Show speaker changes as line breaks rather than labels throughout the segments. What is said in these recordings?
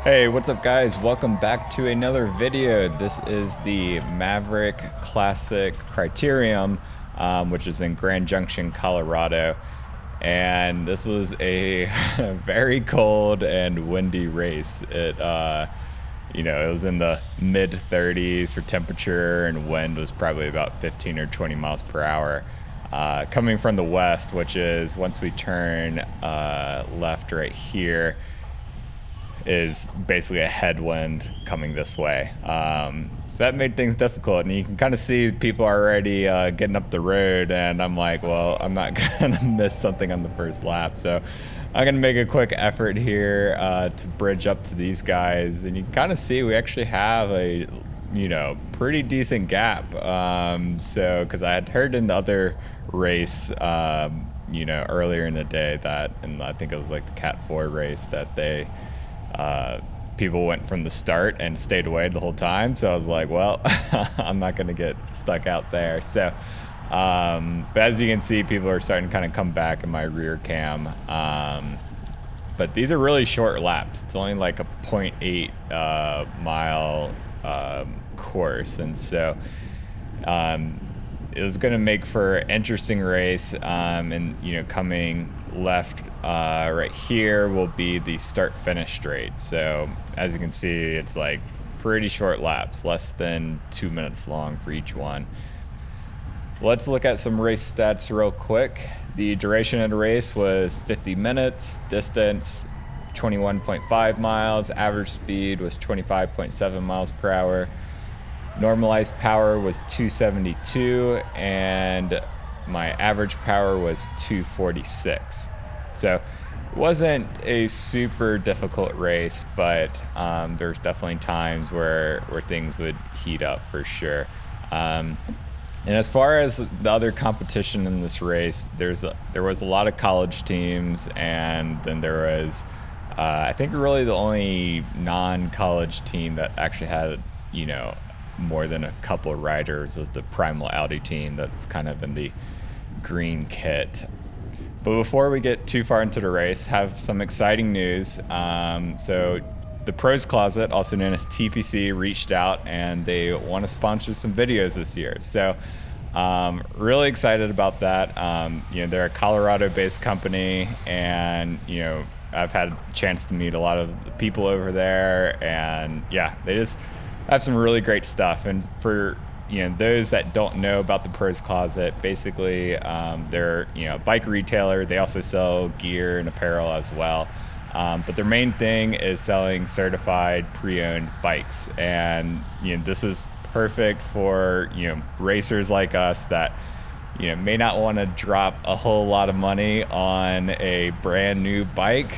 Hey, what's up guys? Welcome back to another video. This is the Maverick Classic Criterium, which is in Grand Junction, Colorado. And this was a very cold and windy race. It was in the mid 30s for temperature, and wind was probably about 15 or 20 miles per hour. Coming from the west, which is once we turn left right here, is basically a headwind coming this way. So that made things difficult, and you can kind of see people already getting up the road, and I'm like, well, I'm not gonna miss something on the first lap. So I'm gonna make a quick effort here to bridge up to these guys, and you can kind of see we actually have a pretty decent gap. So because I had heard in the other race earlier in the day that, and I think it was like the Cat 4 race, that people went from the start and stayed away the whole time. So I was like, well, I'm not going to get stuck out there. So, but as you can see, people are starting to kind of come back in my rear cam. But these are really short laps. It's only like a 0.8 mile course. And so it was going to make for an interesting race. And, coming left right here will be the start-finish straight. So as you can see, it's like pretty short laps, less than 2 minutes long for each one. Let's look at some race stats real quick. The duration of the race was 50 minutes, distance 21.5 miles, average speed was 25.7 miles per hour, normalized power was 272, and my average power was 246. So it wasn't a super difficult race, but there's definitely times where things would heat up for sure. And as far as the other competition in this race, there was a lot of college teams, and then there was I think really the only non-college team that actually had more than a couple of riders was the Primal Audi team that's kind of in the green kit. But before we get too far into the race, have some exciting news. So the Pros Closet, also known as TPC, reached out and they want to sponsor some videos this year. So really excited about that. They're a Colorado-based company, and I've had a chance to meet a lot of the people over there, and yeah, they just have some really great stuff. And for those that don't know about the Pros Closet, basically they're a bike retailer. They also sell gear and apparel as well, but their main thing is selling certified pre-owned bikes. And this is perfect for racers like us that may not want to drop a whole lot of money on a brand new bike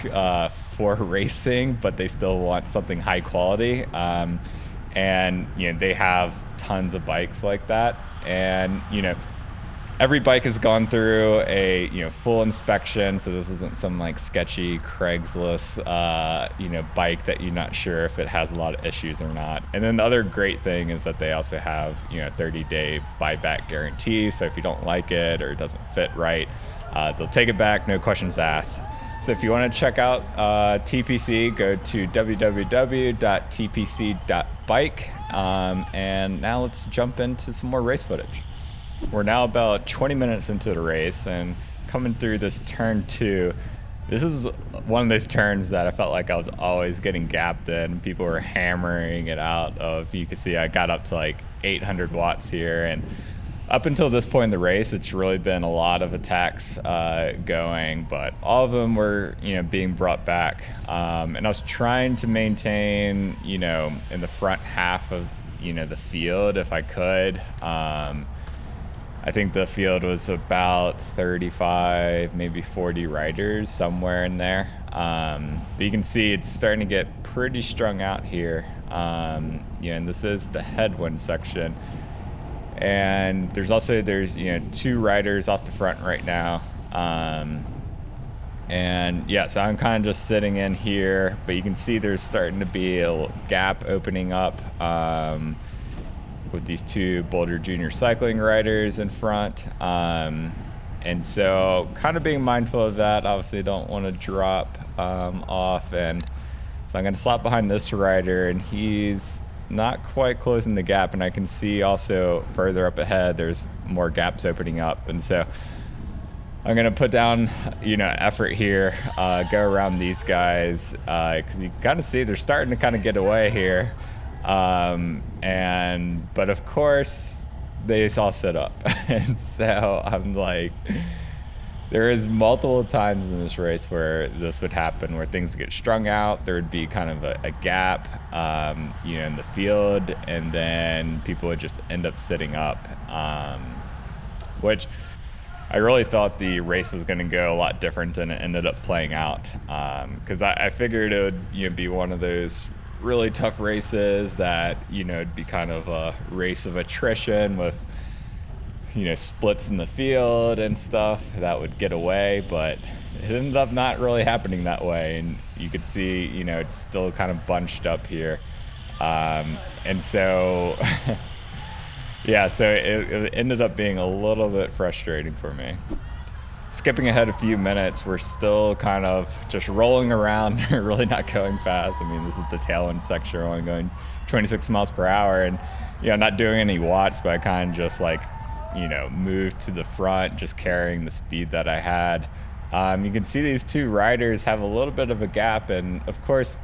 for racing, but they still want something high quality. And they have tons of bikes like that, and every bike has gone through a full inspection, so this isn't some like sketchy Craigslist bike that you're not sure if it has a lot of issues or not. And then the other great thing is that they also have 30-day buyback guarantee, so if you don't like it or it doesn't fit right, they'll take it back, no questions asked. So if you want to check out TPC, go to www.tpc.bike. And now let's jump into some more race footage. We're now about 20 minutes into the race and coming through this turn 2. This is one of those turns that I felt like I was always getting gapped in. People were hammering it out of. You can see I got up to like 800 watts here, and up until this point in the race, it's really been a lot of attacks going, but all of them were, being brought back. And I was trying to maintain, in the front half of, the field if I could. I think the field was about 35, maybe 40 riders, somewhere in there. But you can see it's starting to get pretty strung out here. And this is the headwind section. And there's 2 riders off the front right now. And yeah, so I'm kind of just sitting in here, but you can see there's starting to be a little gap opening up with these 2 Boulder Junior cycling riders in front. And so kind of being mindful of that. Obviously don't want to drop off, and So I'm going to slot behind this rider, and he's not quite closing the gap, and I can see also further up ahead there's more gaps opening up. And so I'm going to put down, effort here, go around these guys, because you can kind of see they're starting to kind of get away here. But of course, they all sit up. And so I'm like, there is multiple times in this race where this would happen, where things get strung out. There would be kind of a gap, in the field, and then people would just end up sitting up, which I really thought the race was going to go a lot different than it ended up playing out, because I figured it would be one of those really tough races that it'd be kind of a race of attrition with splits in the field and stuff that would get away, but it ended up not really happening that way. And you could see, it's still kind of bunched up here. And so, yeah, so it ended up being a little bit frustrating for me. Skipping ahead a few minutes, we're still kind of just rolling around, really not going fast. I mean, this is the tailwind section, we're only going 26 miles per hour, and, not doing any watts, but I kind of just moved to the front, just carrying the speed that I had. You can see these two riders have a little bit of a gap, and of course,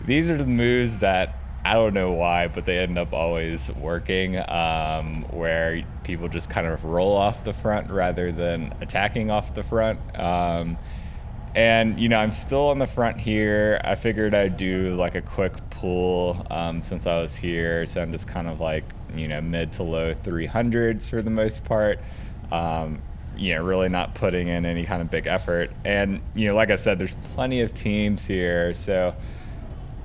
these are the moves that I don't know why, but they end up always working, where people just kind of roll off the front rather than attacking off the front. And I'm still on the front here. I figured I'd do like a quick pull since I was here, so I'm just kind of like mid to low 300s for the most part. Really not putting in any kind of big effort. And like I said, there's plenty of teams here, so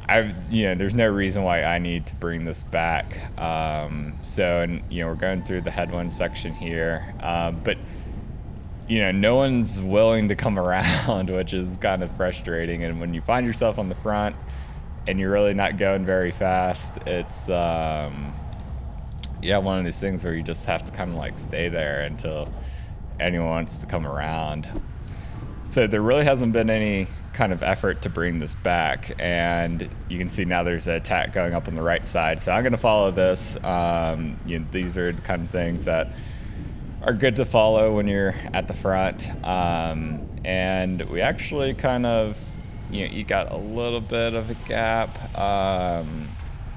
there's no reason why I need to bring this back. We're going through the headwind section here, but no one's willing to come around, which is kind of frustrating. And when you find yourself on the front and you're really not going very fast, it's one of these things where you just have to kind of like stay there until anyone wants to come around. So there really hasn't been any kind of effort to bring this back, and you can see now there's an attack going up on the right side. So I'm going to follow this. These are the kind of things that are good to follow when you're at the front. And we actually kind of, you got a little bit of a gap,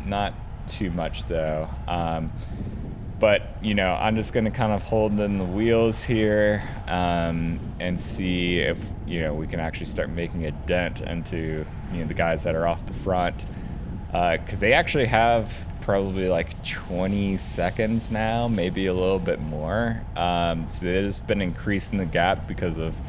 not too much though. But I'm just going to kind of hold in the wheels here, and see if we can actually start making a dent into the guys that are off the front, because they actually have probably like 20 seconds now, maybe a little bit more. So it has been increasing the gap because of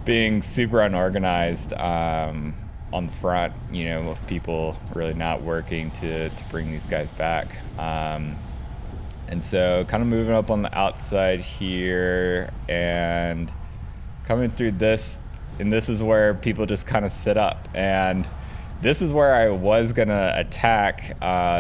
being super unorganized on the front, with people really not working to bring these guys back. And so kind of moving up on the outside here and coming through this, and this is where people just kind of sit up. And this is where I was gonna attack,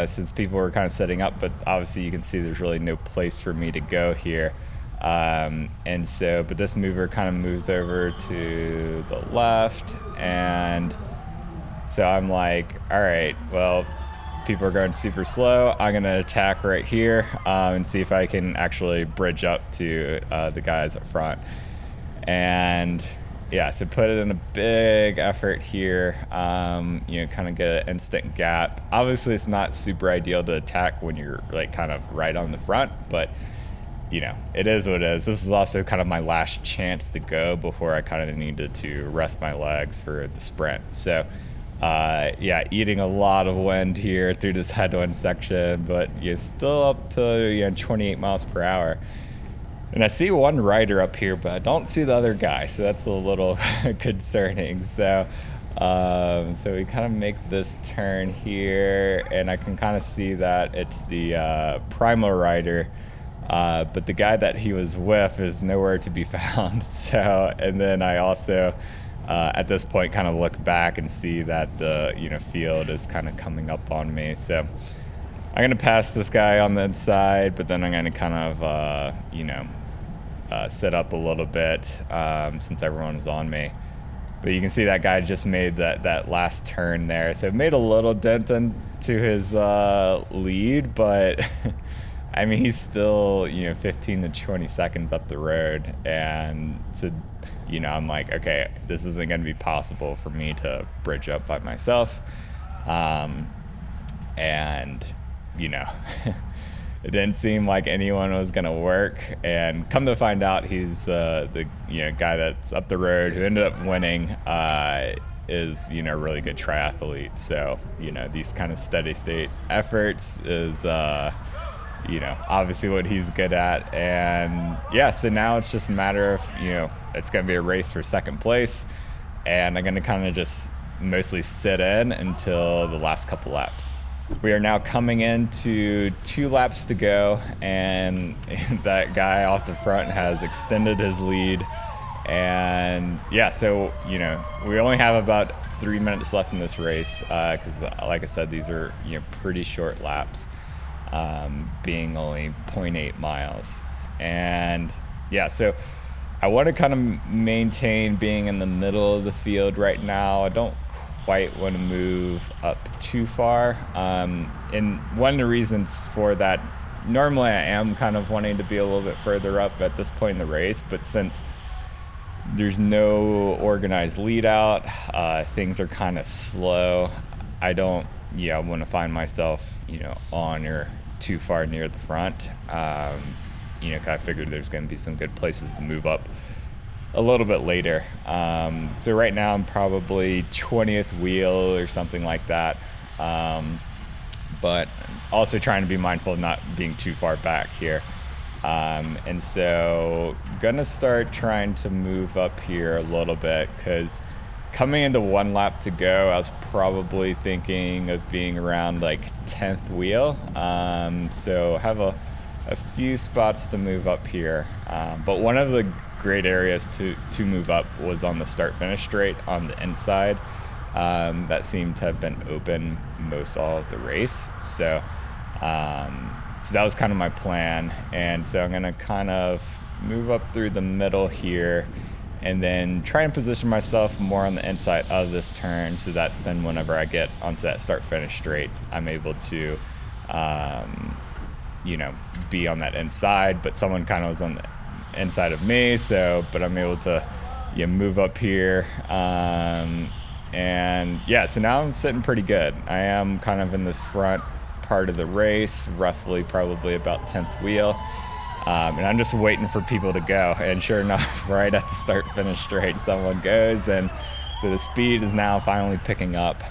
since people were kind of setting up, but obviously you can see there's really no place for me to go here. But this mover kind of moves over to the left, and so I'm like, all right, well, people are going super slow. I'm gonna attack right here, and see if I can actually bridge up to the guys up front. And yeah, so put it in a big effort here, kind of get an instant gap. Obviously it's not super ideal to attack when you're like kind of right on the front, but it is what it is. This is also kind of my last chance to go before I kind of needed to rest my legs for the sprint. So eating a lot of wind here through this headwind section, but you're still up to 28 miles per hour. And I see one rider up here, but I don't see the other guy, so that's a little concerning. So we kind of make this turn here, and I can kind of see that it's the Primo rider, but the guy that he was with is nowhere to be found. So, and then I also, at this point, kind of look back and see that the field is kind of coming up on me. So I'm going to pass this guy on the inside, but then I'm going to kind of, set up a little bit, since everyone's on me. But you can see that guy just made that last turn there. So it made a little dent into his lead, but I mean, he's still, 15 to 20 seconds up the road. And I'm like, okay, this isn't going to be possible for me to bridge up by myself. And, it didn't seem like anyone was going to work. And come to find out, he's the guy that's up the road who ended up winning, is, a really good triathlete. So, these kind of steady state efforts is, obviously what he's good at. And yeah, so now it's just a matter of, it's going to be a race for second place. And I'm going to kind of just mostly sit in until the last couple laps. We are now coming into 2 laps to go, and that guy off the front has extended his lead. And yeah, so, we only have about 3 minutes left in this race, because like I said, these are, pretty short laps, being only 0.8 miles. And yeah, so I want to kind of maintain being in the middle of the field right now. I don't quite want to move up too far. And one of the reasons for that, normally I am kind of wanting to be a little bit further up at this point in the race, but since there's no organized lead out, things are kind of slow. I don't, want to find myself, on or too far near the front. 'Cause I figured there's going to be some good places to move up a little bit later. So right now I'm probably 20th wheel or something like that. But also trying to be mindful of not being too far back here. And so gonna start trying to move up here a little bit, because coming into 1 lap to go, I was probably thinking of being around like 10th wheel. So have a few spots to move up here. But one of the great areas to move up was on the start-finish straight on the inside. That seemed to have been open most all of the race. So that was kind of my plan. And so I'm gonna kind of move up through the middle here and then try and position myself more on the inside of this turn, so that then whenever I get onto that start-finish straight, I'm able to, be on that inside, but someone kind of was on the inside of me, but I'm able to move up here. And yeah, so now I'm sitting pretty good. I am kind of in this front part of the race, roughly probably about 10th wheel. And I'm just waiting for people to go. And sure enough, right at the start-finish straight, someone goes. And so the speed is now finally picking up.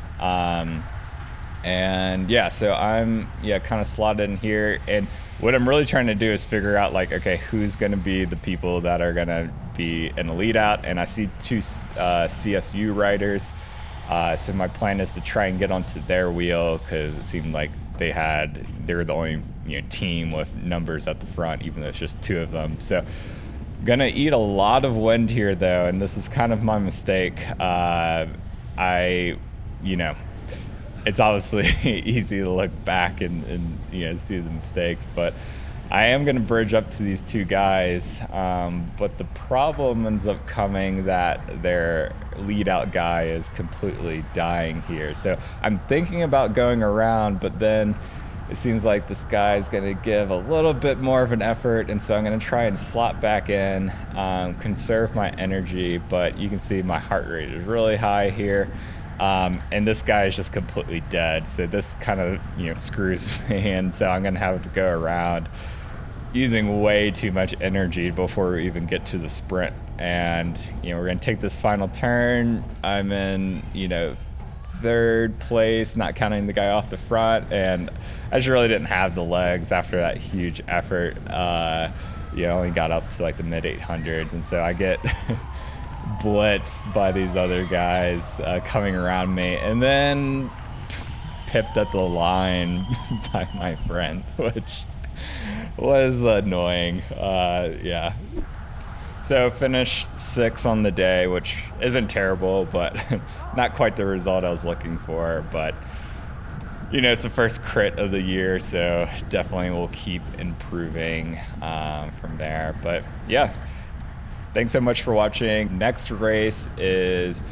And yeah, so I'm kind of slotted in here. And what I'm really trying to do is figure out, like, okay, who's going to be the people that are going to be in the lead out. And I see 2 CSU riders. So my plan is to try and get onto their wheel, because it seemed like they were the only team with numbers at the front, even though it's just 2 of them. So gonna eat a lot of wind here though, and this is kind of my mistake. It's obviously easy to look back and see the mistakes, but I am gonna bridge up to these 2 guys. But the problem ends up coming that their lead out guy is completely dying here. So I'm thinking about going around, but then it seems like this guy's gonna give a little bit more of an effort, and so I'm gonna try and slot back in, conserve my energy. But you can see my heart rate is really high here. And this guy is just completely dead. So this kind of, screws me. And so I'm going to have to go around using way too much energy before we even get to the sprint. And, we're going to take this final turn. I'm in, 3rd place, not counting the guy off the front. And I just really didn't have the legs after that huge effort. Only got up to like the mid 800s. And so I get blitzed by these other guys coming around me, and then pipped at the line by my friend, which was annoying. So finished 6th on the day, which isn't terrible, but not quite the result I was looking for. But it's the first crit of the year, so definitely will keep improving from there. But yeah, Thanks so much for watching. Next race is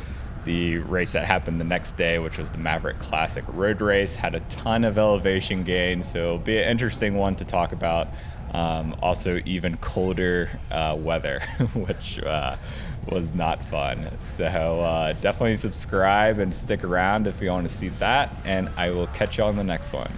the race that happened the next day, which was the Maverick Classic Road Race. Had a ton of elevation gain, so it'll be an interesting one to talk about. Also, even colder weather, which was not fun. So definitely subscribe and stick around if you want to see that, and I will catch you on the next one.